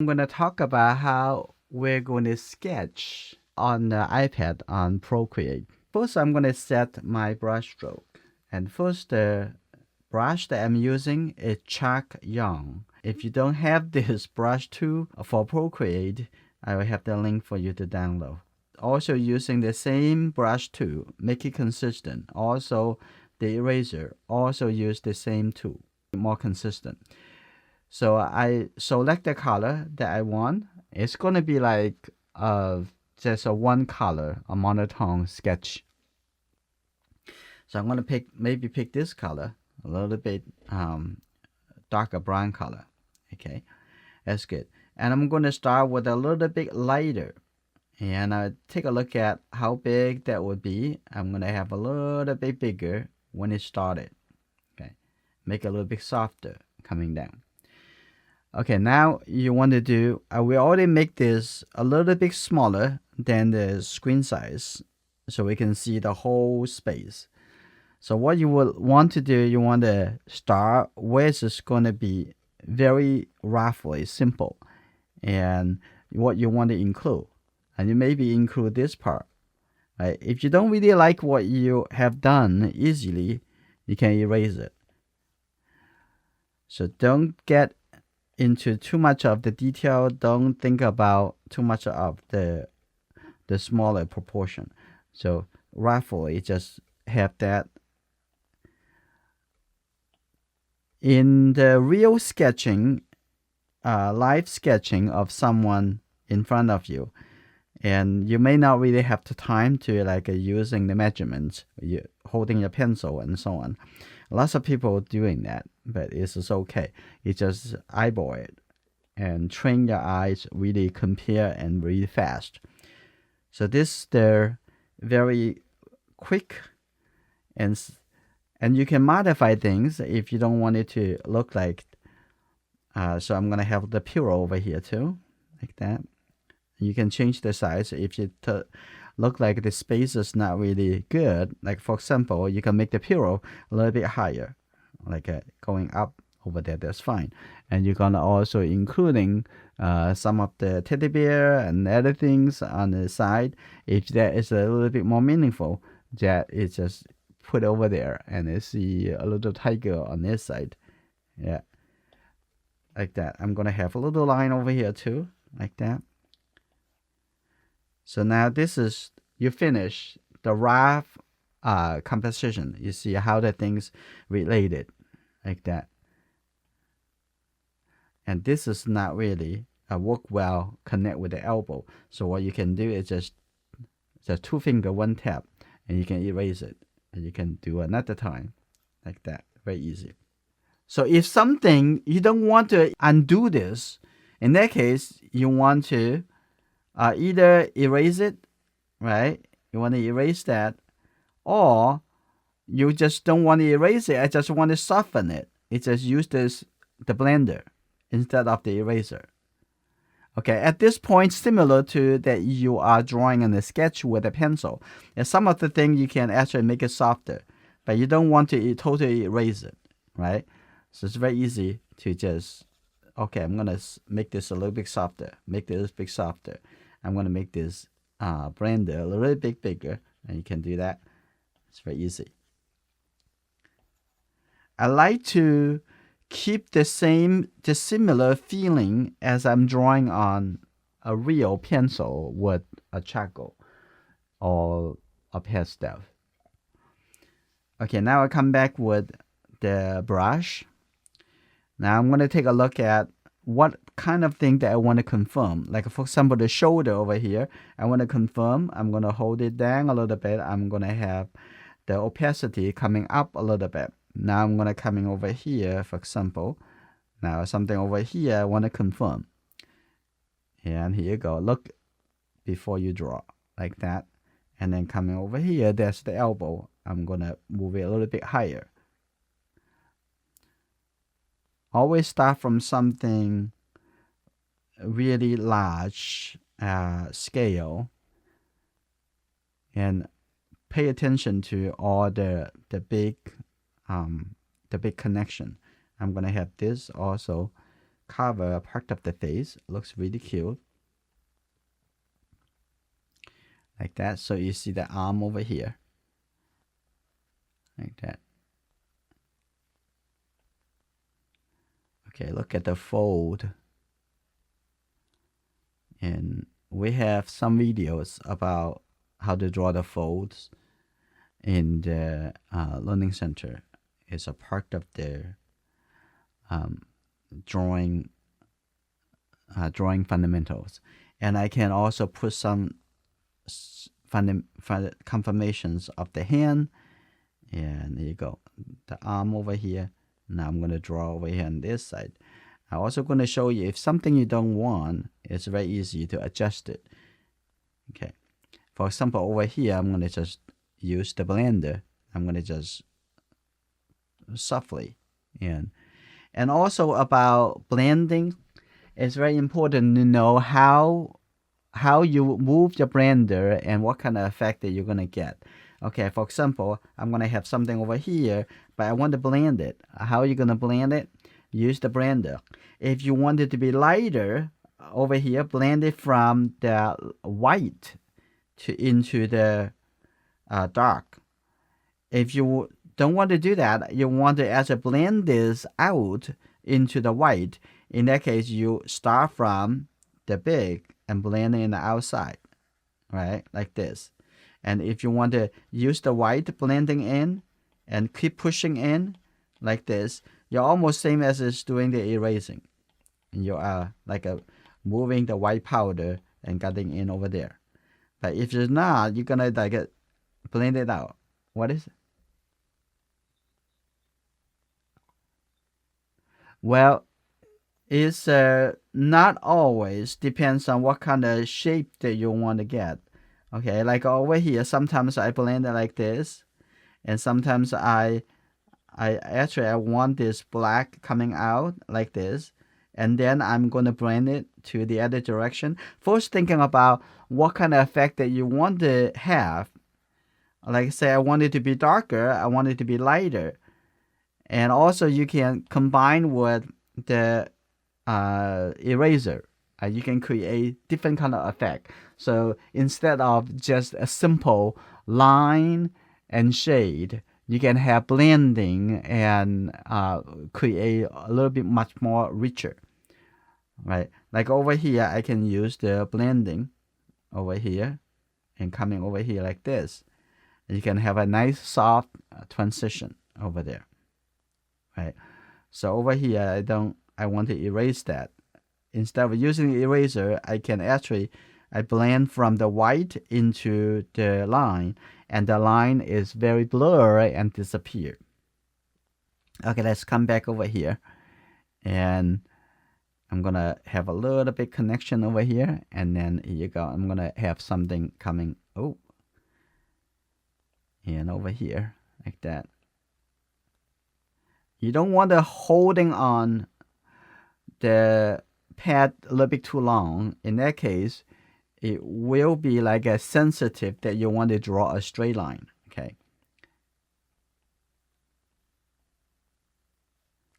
I'm going to talk about how we're going to sketch on the iPad on Procreate. First, I'm going to set my brush stroke. And first, the brush that I'm using is Yong. If you don't have this brush tool for Procreate, I will have the link for you to download. Also using the same brush tool, make it consistent. Also, the eraser, also use the same tool, more consistent. So I select the color that I want. It's going to be like just a one color, a monotone sketch. So I'm going to maybe pick this color, a little bit darker brown color. Okay, that's good. And I'm going to start with a little bit lighter. And I take a look at how big that would be. I'm going to have a little bit bigger when it started. Okay, make it a little bit softer coming down. Okay, now you want to do, we already make this a little bit smaller than the screen size so we can see the whole space. So what you would want to do, you want to start where it's just going to be very roughly simple and what you want to include. And you maybe include this part. Right? If you don't really like what you have done easily, you can erase it. So don't get into too much of the detail. Don't think about too much of the smaller proportion. So roughly just have that. In the real sketching, live sketching of someone in front of you, and you may not really have the time to using the measurements, holding your pencil and so on. Lots of people doing that, but it's just okay. You just eyeball it and train your eyes, really compare and really fast. So this they're very quick, and you can modify things if you don't want it to look like. So I'm gonna have the pillow over here too, like that. You can change the size if you look like the space is not really good. Like for example, you can make the pillow a little bit higher, like going up over there. That's fine. And you're gonna also including some of the teddy bear and other things on the side. If that is a little bit more meaningful, that is just put over there, and you see a little tiger on this side. Yeah, like that. I'm gonna have a little line over here too, like that. So now this is, you finish the rough composition. You see how the things related, like that. And this is not really work well, connect with the elbow. So what you can do is just two finger, one tap, and you can erase it. And you can do another time, like that. Very easy. So if something, you don't want to undo this, in that case, you want to either erase it, right? You want to erase that, or you just don't want to erase it. I just want to soften it. It just use the blender instead of the eraser. Okay, at this point, similar to that you are drawing on a sketch with a pencil. And some of the things you can actually make it softer, but you don't want to totally erase it, right? So it's very easy to just, okay, I'm going to make this a little bit softer, make this bit softer. I'm going to make this blender a little bit bigger, and you can do that. It's very easy. I like to keep the similar feeling as I'm drawing on a real pencil with a charcoal or a pastel. Okay, now I come back with the brush. Now I'm going to take a look at what kind of thing that I want to confirm. Like for example, the shoulder over here, I want to confirm. I'm going to hold it down a little bit. I'm going to have the opacity coming up a little bit. Now I'm going to coming over here, for example. Now something over here I want to confirm. And here you go. Look before you draw, like that. And then coming over here, there's the elbow. I'm going to move it a little bit higher. Always start from something really large scale, and pay attention to all the big connection. I'm gonna have this also cover a part of the face. It looks really cute. Like that. So you see the arm over here. Like that. Okay, look at the fold. And we have some videos about how to draw the folds in the Learning Center. It's a part of the drawing fundamentals. And I can also put some confirmations of the hand. And there you go. The arm over here. Now I'm going to draw over here on this side. I'm also going to show you if something you don't want, it's very easy to adjust it. Okay. For example, over here, I'm going to just use the blender. I'm going to just softly. And also about blending, it's very important to know how you move your blender and what kind of effect that you're going to get. Okay, for example, I'm going to have something over here, but I want to blend it. How are you going to blend it? Use the blender. If you want it to be lighter, over here, blend it from the white into the dark. If you don't want to do that, you want to actually blend this out into the white. In that case, you start from the big and blend it in the outside, right? Like this. And if you want to use the white blending in and keep pushing in like this, you're almost same as it's doing the erasing. And you are like moving the white powder and getting in over there. But if you're not, you're gonna like blend it out. What is it? Well, it's not always depends on what kind of shape that you want to get. Okay, like over here, sometimes I blend it like this, and sometimes I want this black coming out like this, and then I'm going to blend it to the other direction. First, thinking about what kind of effect that you want to have. Like say, I want it to be darker, I want it to be lighter, and also you can combine with the eraser. You can create different kind of effect. So instead of just a simple line and shade, you can have blending and create a little bit much more richer, right? Like over here, I can use the blending over here and coming over here like this. And you can have a nice soft transition over there, right? So over here, I want to erase that. Instead of using the eraser, I can actually blend from the white into the line, and the line is very blurry and disappear. Okay, let's come back over here, and I'm gonna have a little bit connection over here, and then here you go. I'm gonna have something coming. Oh, and over here like that. You don't want to holding on the pad a little bit too long. In that case, it will be like a sensitive that you want to draw a straight line. Okay,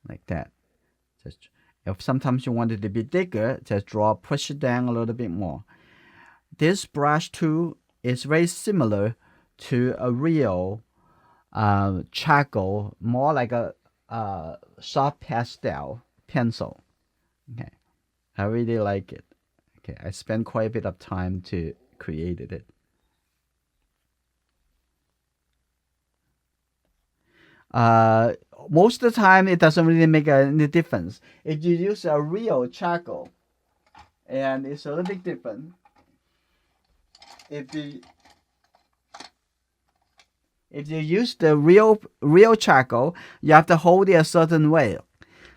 like that. Just if sometimes you want it to be bigger, just push it down a little bit more. This brush tool is very similar to a real charcoal, more like a soft pastel pencil. Okay, I really like it. Okay, I spent quite a bit of time to create it. Most of the time, it doesn't really make any difference. If you use a real charcoal, and it's a little bit different. If you use the real charcoal, you have to hold it a certain way.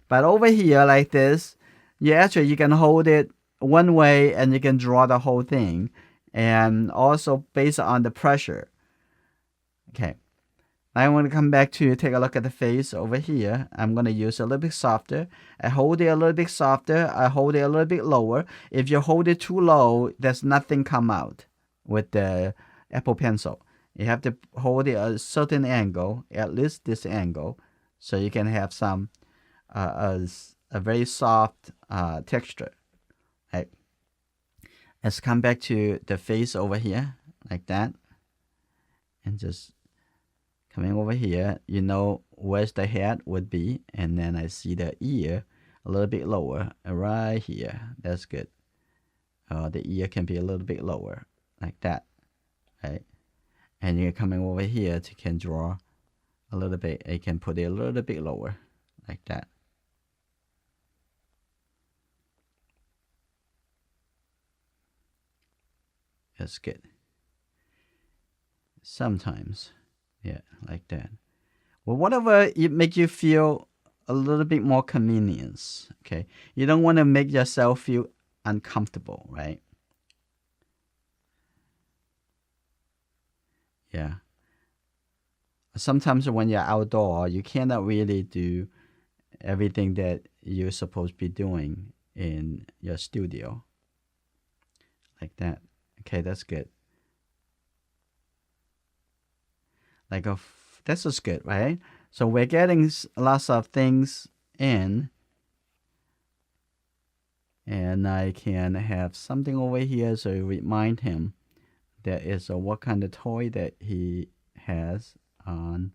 But over here, like this, you can hold it one way and you can draw the whole thing, and also based on the pressure. Okay, I want to come back to take a look at the face over here. I'm going to use a little bit softer. I hold it a little bit softer. I hold it a little bit lower. If you hold it too low, there's nothing come out with the Apple Pencil. You have to hold it a certain angle, at least this angle, so you can have some a very soft texture. Right? Let's come back to the face over here, like that. And just coming over here, you know where's the head would be. And then I see the ear a little bit lower, right here. That's good. The ear can be a little bit lower, like that. Right? And you're coming over here to can draw a little bit. You can put it a little bit lower, like that. That's good. Sometimes, yeah, like that. Well, whatever it make you feel a little bit more convenience. Okay, you don't want to make yourself feel uncomfortable, right? Yeah. Sometimes when you're outdoor, you cannot really do everything that you're supposed to be doing in your studio, like that. Okay, that's good. Like this is good, right? So we're getting lots of things in, and I can have something over here so you remind him that is what kind of toy that he has on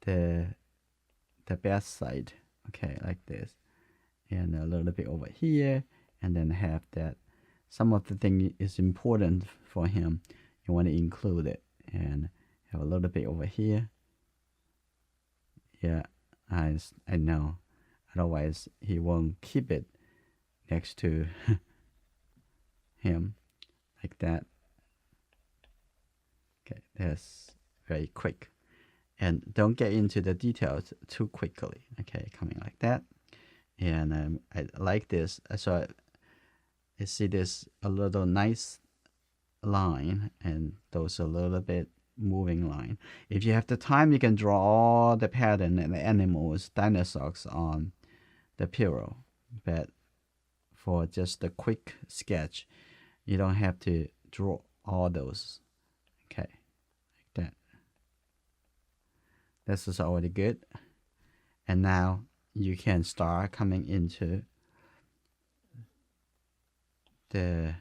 the best side. Okay, like this, and a little bit over here, and then have that. Some of the thing is important for him. You want to include it, and have a little bit over here. Yeah, I know. Otherwise, he won't keep it next to him like that. Okay, that's very quick. And don't get into the details too quickly. Okay, coming like that. And I like this. So I see this a little nice line, and those a little bit moving line. If you have the time, you can draw all the pattern and the animals, dinosaurs on the pillow. But for just a quick sketch, you don't have to draw all those. Okay, like that. This is already good. And now you can start coming into the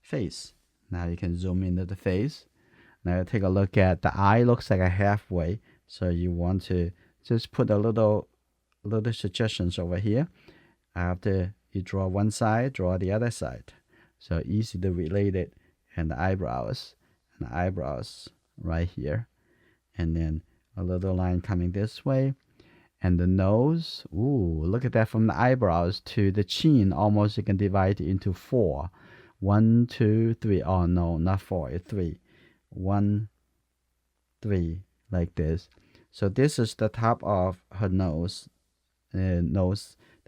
face. Now you can zoom into the face. Now take a look at the eye. Looks like a halfway. So you want to just put a little suggestions over here. After you draw one side, draw the other side. So easy to relate it. And the eyebrows. And the eyebrows right here. And then a little line coming this way. And the nose, ooh, look at that, from the eyebrows to the chin, almost you can divide it into 4. 1, 2, 3. Oh no, not 4, it's 3. 1, 3, like this. So this is the top of her nose, the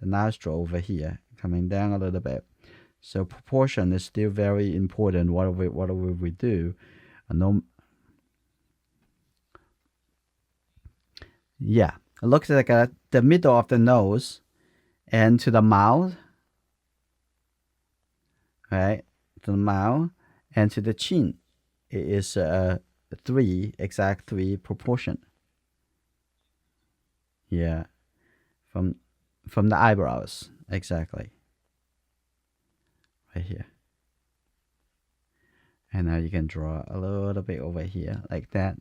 nostril over here, coming down a little bit. So proportion is still very important. Whatever we do, no. Yeah. It looks like the middle of the nose and to the mouth, right? To the mouth and to the chin. It is exact 3 proportion. Yeah. From the eyebrows, exactly. Right here. And now you can draw a little bit over here like that.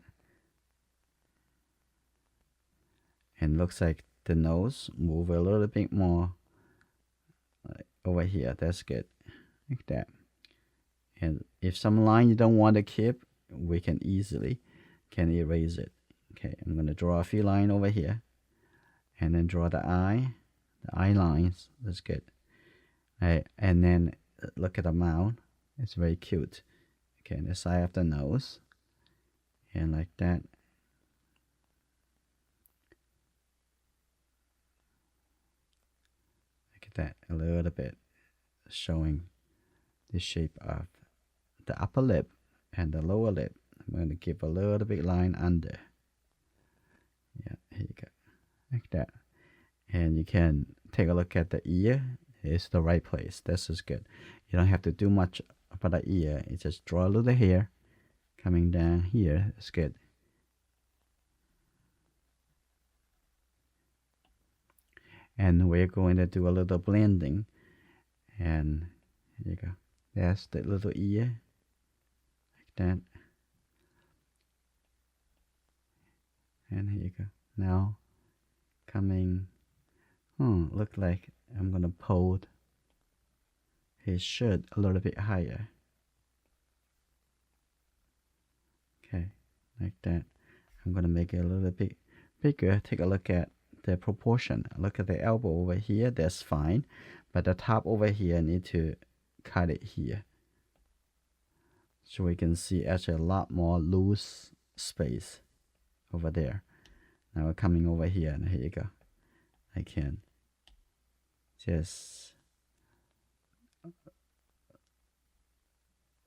And looks like the nose move a little bit more over here. That's good, like that. And if some line you don't want to keep, we can easily erase it. Okay, I'm going to draw a few lines over here, and then draw the eye lines. That's good. Right, and then look at the mouth. It's very cute. Okay, and the side of the nose, and like that. That a little bit, showing the shape of the upper lip and the lower lip. I'm going to give a little bit line under. Yeah, here you go, like that. And you can take a look at the ear. It's the right place. This is good. You don't have to do much about the ear. You just draw a little hair coming down here. It's good. And we're going to do a little blending. And here you go. That's the little ear, like that. And here you go. Now coming, look like I'm gonna pull his shirt a little bit higher. Okay, like that. I'm gonna make it a little bit bigger. Take a look at the proportion. Look at the elbow over here, that's fine. But the top over here, I need to cut it here. So we can see actually a lot more loose space over there. Now we're coming over here, and here you go. I can just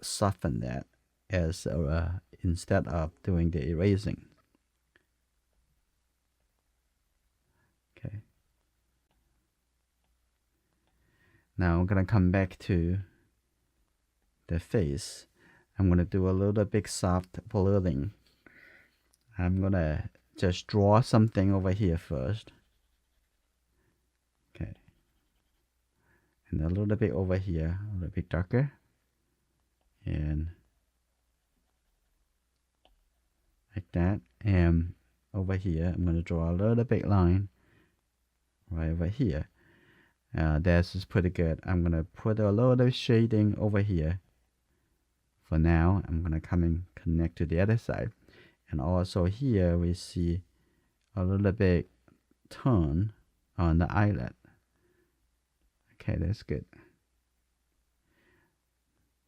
soften that as instead of doing the erasing. Okay. Now I'm gonna come back to the face. I'm gonna do a little bit soft blurring. I'm gonna just draw something over here first. Okay. And a little bit over here, a little bit darker. And like that. And over here, I'm going to draw a little bit line right over here. This is pretty good. I'm going to put a little shading over here. For now, I'm going to come and connect to the other side. And also here, we see a little bit turn on the eyelid. Okay, that's good.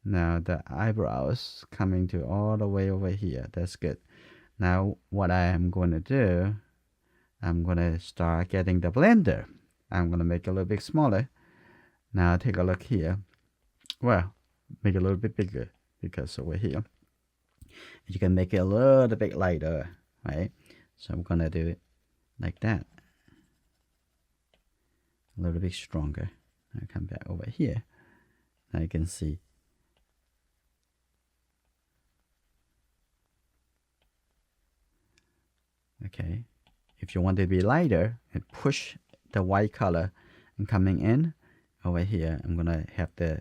Now the eyebrows coming to all the way over here. That's good. Now what I am going to do, I'm going to start getting the blender. I'm going to make it a little bit smaller. Now take a look here. Well, make it a little bit bigger because over here you can make it a little bit lighter, right? So I'm going to do it like that. A little bit stronger. Now come back over here. Now you can see. Okay, if you want it to be lighter, and push the white color and coming in over here, I'm gonna have the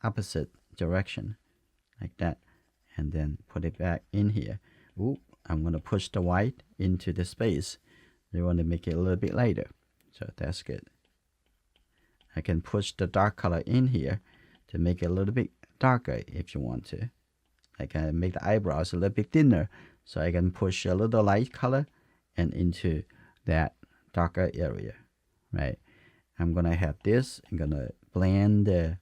opposite direction like that, and then put it back in here. Ooh, I'm gonna push the white into the space. You want to make it a little bit lighter, so that's good. I can push the dark color in here to make it a little bit darker if you want to. I can make the eyebrows a little bit thinner, so I can push a little light color and into that darker area, right? I'm gonna have this. I'm gonna blend the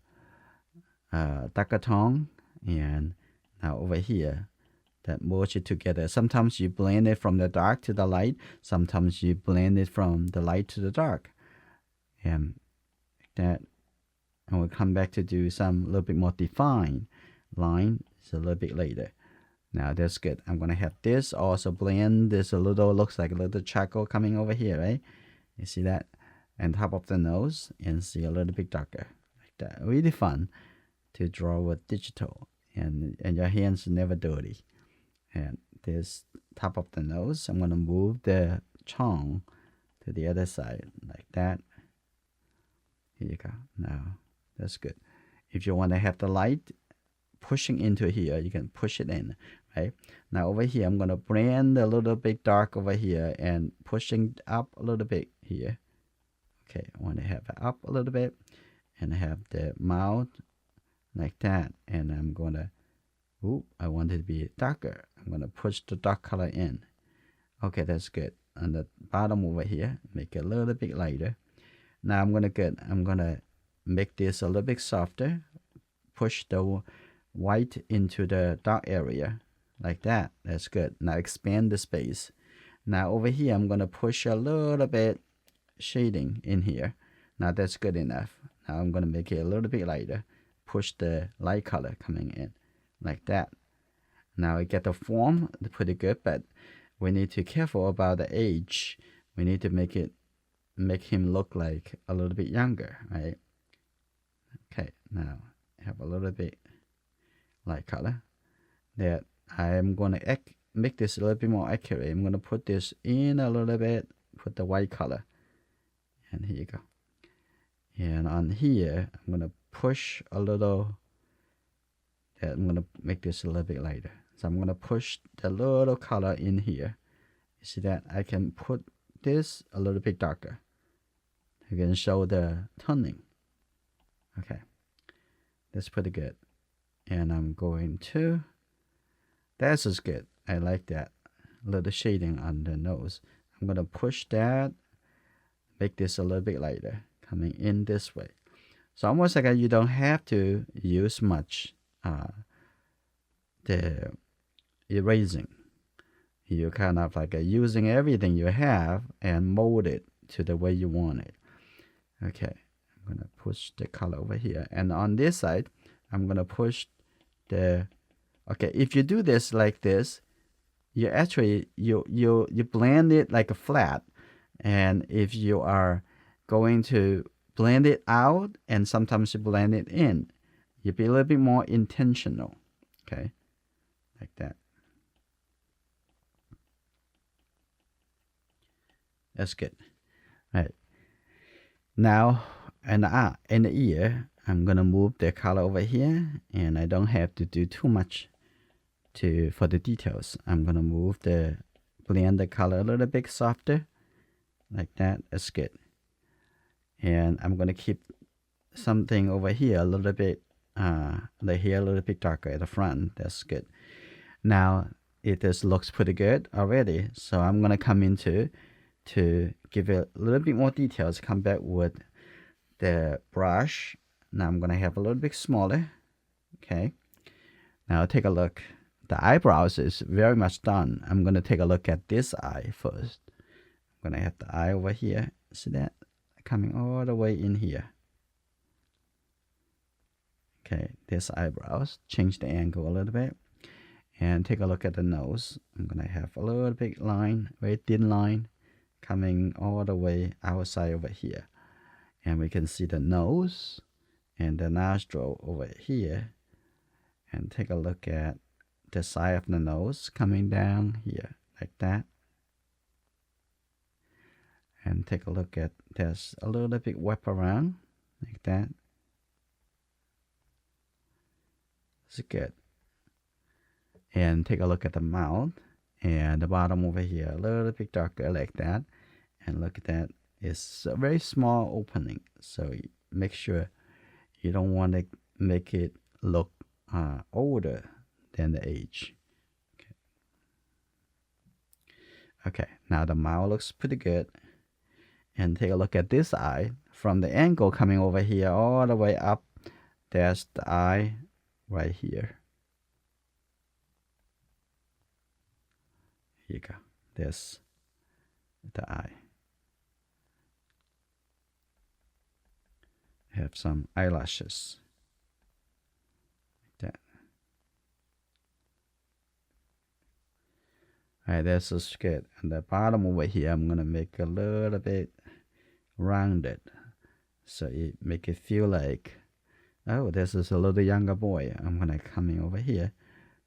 darker tone, and now over here, that merge it together. Sometimes you blend it from the dark to the light. Sometimes you blend it from the light to the dark, and that. And we'll come back to do some little bit more defined line. It's a little bit later. Now that's good. I'm gonna have this also blend this a little. Looks like a little charcoal coming over here, right? You see that? And top of the nose, and see a little bit darker like that. Really fun to draw with digital, and your hands never dirty. And this top of the nose, I'm gonna move the Chong to the other side like that. Here you go. Now that's good. If you want to have the light pushing into here, you can push it in, right? Now over here, I'm gonna blend a little bit dark over here and pushing up a little bit here. Okay, I want to have it up a little bit and have the mouth like that. And I'm gonna, I want it to be darker. I'm gonna push the dark color in. Okay, that's good. On the bottom over here, make it a little bit lighter. Now I'm gonna make this a little bit softer. Push the white into the dark area like that. That's good. Now expand the space. Now over here, I'm gonna push a little bit shading in here. Now that's good enough. Now I'm gonna make it a little bit lighter. Push the light color coming in like that. Now I get the form pretty good, but we need to be careful about the age. We need to make him look like a little bit younger, right? Okay, now have a little bit light color that I'm gonna make this a little bit more accurate. I'm gonna put this in a little bit, put the white color, And here you go. And on here, I'm going to push a little. I'm going to make this a little bit lighter. So I'm going to push the little color in here. You see that? I can put this a little bit darker. I can show the toning. Okay. That's pretty good. And I'm going to, this is good. I like that. A little shading on the nose. I'm going to push that, make this a little bit lighter, coming in this way. So almost like you don't have to use much the erasing. You're kind of like using everything you have and mold it to the way you want it. Okay, I'm going to push the color over here. And on this side, I'm going to push the, okay, if you do this like this, you actually, you blend it like a flat. And if you are going to blend it out and sometimes you blend it in, you be a little bit more intentional. Okay, like that. That's good. All right. Now, in the ear, I'm gonna move the color over here, and I don't have to do too much for the details. I'm gonna blend the color a little bit softer, like that. That's good. And I'm gonna keep something over here a little bit, the hair a little bit darker at the front. That's good. Now it just looks pretty good already. So I'm gonna come into to give it a little bit more details. Come back with the brush. Now I'm gonna have a little bit smaller. Okay. Now take a look. The eyebrows is very much done. I'm gonna take a look at this eye first. I'm gonna have the eye over here. See that? Coming all the way in here. Okay, this eyebrows. Change the angle a little bit. And take a look at the nose. I'm gonna have a little big line, very thin line, coming all the way outside over here. And we can see the nose and the nostril over here. And take a look at the side of the nose coming down here, like that. And take a look at this a little bit wrap around, like that. It's good. And take a look at the mouth and the bottom over here, a little bit darker like that. And look at that. It's a very small opening. So make sure you don't want to make it look older than the age. Okay, now the mouth looks pretty good. And take a look at this eye. From the angle coming over here all the way up, there's the eye right here. Here you go. There's the eye. Have some eyelashes. Like that. Alright, that's just good. And the bottom over here, I'm gonna make a little bit rounded. So it make it feel like, oh, this is a little younger boy. I'm gonna come in over here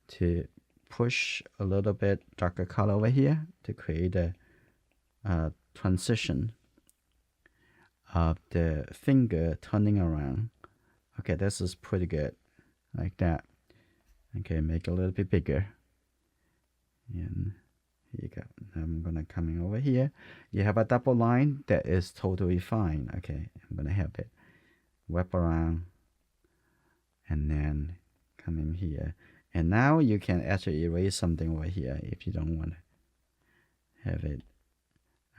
to push a little bit darker color over here to create a transition of the finger turning around. Okay, this is pretty good, like that. Okay, make it a little bit bigger. And here you go. I'm gonna come in over here. You have a double line that is totally fine. Okay, I'm gonna have it wrap around and then come in here. And now you can actually erase something over here if you don't want to have it.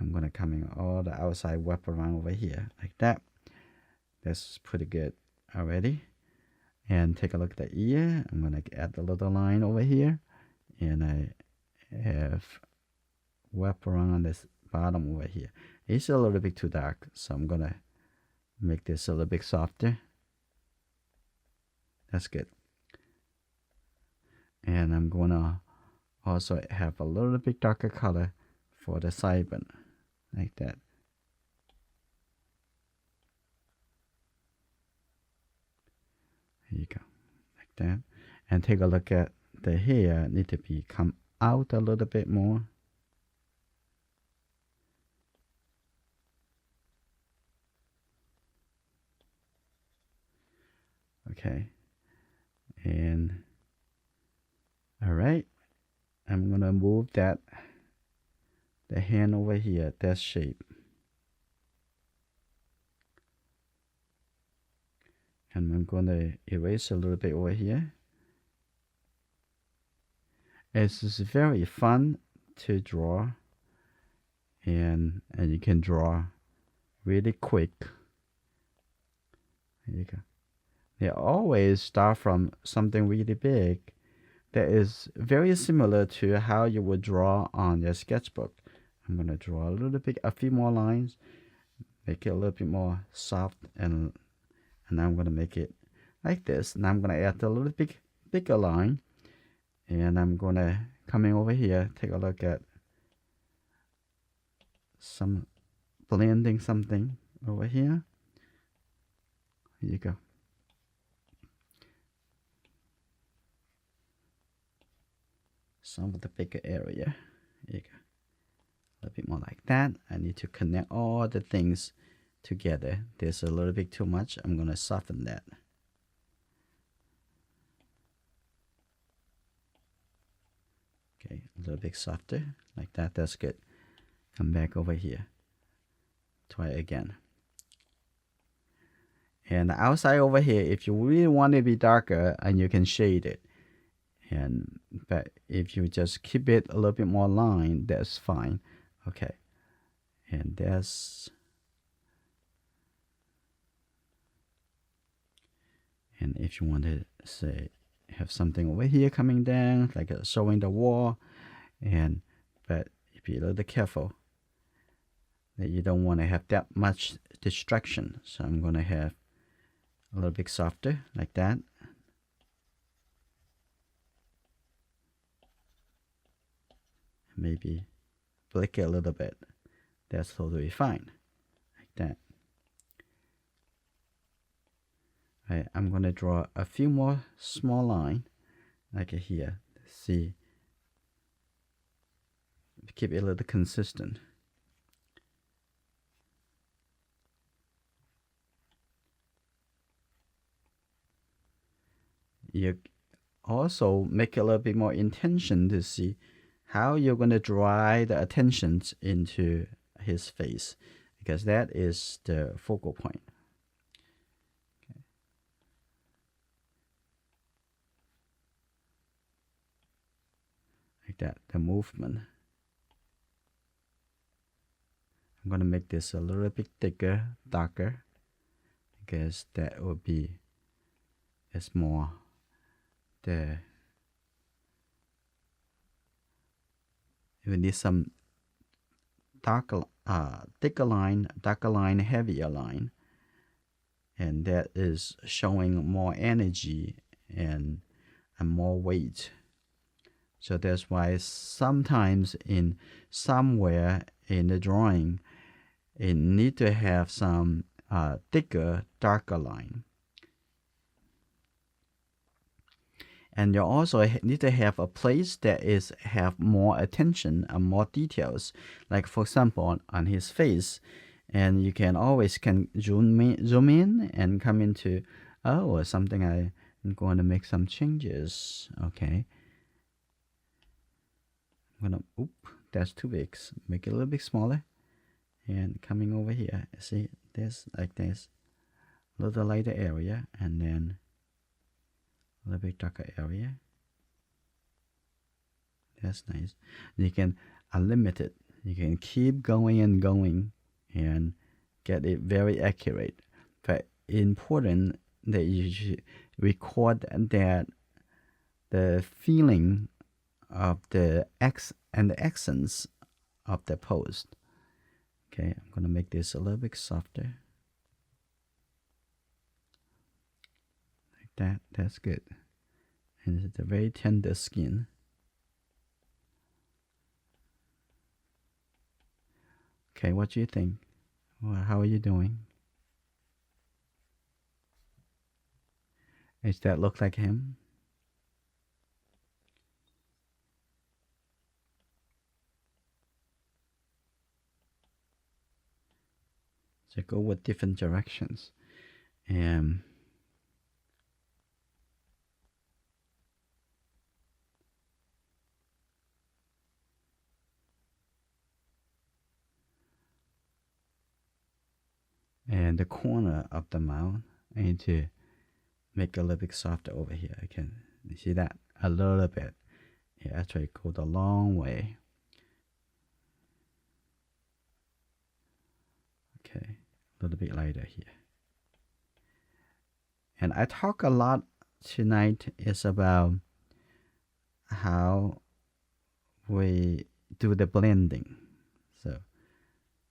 I'm gonna come in all the outside wrap around over here like that. That's pretty good already. And take a look at the ear. I'm gonna add a little line over here, and I have wrap around on this bottom over here. It's a little bit too dark, so I'm gonna make this a little bit softer. That's good. And I'm gonna also have a little bit darker color for the sideburn, like that. Here you go, like that. And take a look at the hair. Need to be come out a little bit more. Okay. And all right, I'm gonna move the hand over here, that shape. And I'm gonna erase a little bit over here. It's very fun to draw, and you can draw really quick. There you go. They always start from something really big that is very similar to how you would draw on your sketchbook. I'm gonna draw a few more lines, make it a little bit more soft, and I'm gonna make it like this. And I'm gonna add a little bit bigger line, and I'm gonna coming over here, take a look at some blending something over here. Here you go. Some of the bigger area. Here you go. A little bit more like that. I need to connect all the things together. There's a little bit too much. I'm gonna soften that. Okay, a little bit softer, like that. That's good. Come back over here. Try again. And the outside over here, if you really want it to be darker, and you can shade it. But if you just keep it a little bit more line, that's fine. Okay. And that's, and if you want to say have something over here coming down, like showing the wall, but if you're a little careful that you don't want to have that much distraction, so I'm going to have a little bit softer like that. Maybe flick it a little bit. That's totally fine, like that. Right, I'm going to draw a few more small lines like here. See, keep it a little consistent. You also make a little bit more intention to see how you're going to draw the attention into his face, because that is the focal point. Okay. Like that, the movement. I'm going to make this a little bit thicker, darker, because that will be, it's more the, we need some thicker line, heavier line, and that is showing more energy and more weight. So that's why sometimes in somewhere in the drawing, it need to have some thicker, darker line. And you also need to have a place that have more attention and more details. Like for example, on his face, and you can always zoom in and come into, oh, something I'm going to make some changes. Okay. I'm gonna, that's too big. Make it a little bit smaller. And coming over here, see this, like this, a little lighter area, and then a little bit darker area. That's nice. You can unlimit it. You can keep going and going and get it very accurate. But important that you should record that the feeling of the and the accents of the pose. Okay, I'm gonna make this a little bit softer. Like that. That's good. And it's a very tender skin. Okay, what do you think? Well, how are you doing? Does that look like him? So go with different directions. And and the corner of the mouth. I need to make it a little bit softer over here. I can see that a little bit. It actually goes a long way. Okay, a little bit lighter here. And I talk a lot tonight is about how we do the blending. So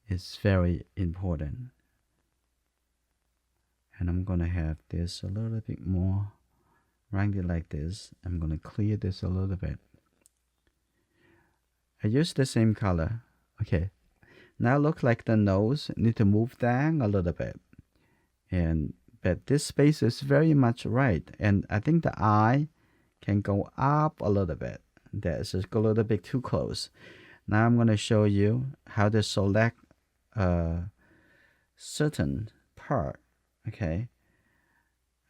it's very important. And I'm gonna have this a little bit more rounded like this. I'm gonna clear this a little bit. I use the same color. Okay. Now look like the nose need to move down a little bit. But this space is very much right. And I think the eye can go up a little bit. That's just a little bit too close. Now I'm going to show you how to select a certain part. Okay.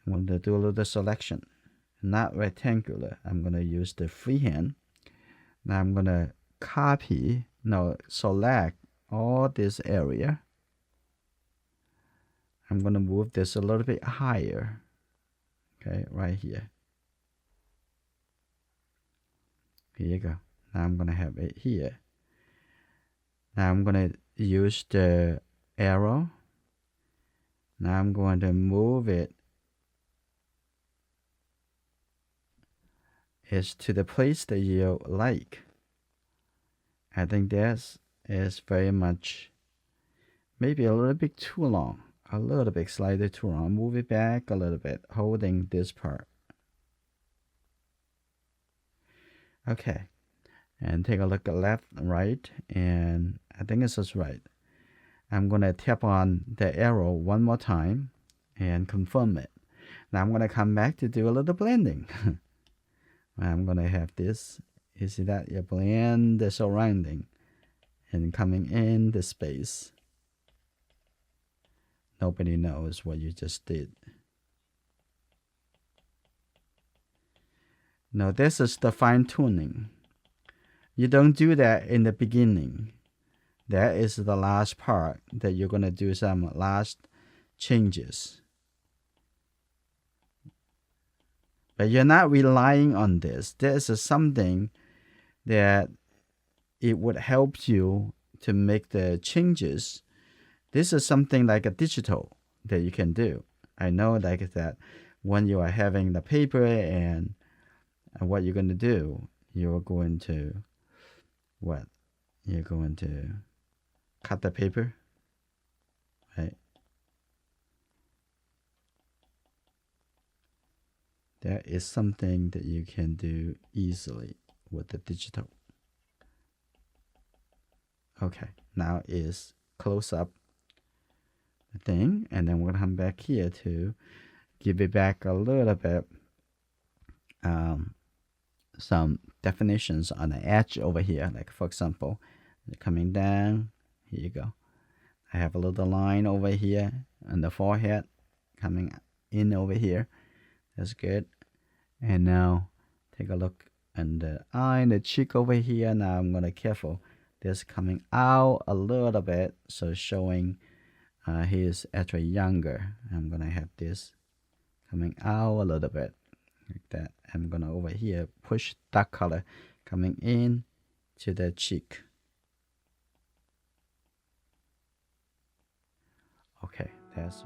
I'm going to do a little selection. Not rectangular. I'm going to use the freehand. Now I'm going to select all this area. I'm going to move this a little bit higher. Okay, right here. Here you go. Now I'm going to have it here. Now I'm going to use the arrow. Now I'm going to move it. It's to the place that you like. I think this is very much, maybe a little bit too long. A little bit slightly too long. Move it back a little bit, holding this part. Okay. And take a look at left and right. And I think this is right. I'm going to tap on the arrow one more time and confirm it. Now I'm going to come back to do a little blending. I'm going to have this. You see that? You blend the surrounding and coming in the space. Nobody knows what you just did. Now this is the fine tuning. You don't do that in the beginning. That is the last part that you're going to do some last changes. But you're not relying on this. This is something that it would help you to make the changes. This is something like a digital that you can do. I know like that when you are having the paper and what you're going to do, you're going to what? You're going to cut the paper, right? That is something that you can do easily with the digital. Okay, now is close up the thing, and then we're gonna come back here to give it back a little bit some definitions on the edge over here. Like for example, coming down, here you go. I have a little line over here on the forehead coming in over here. That's good. And now take a look at the eye and the cheek over here. Now I'm gonna careful. This coming out a little bit, so showing he is actually younger. I'm gonna have this coming out a little bit like that. I'm gonna over here push dark color coming in to the cheek. Okay, that's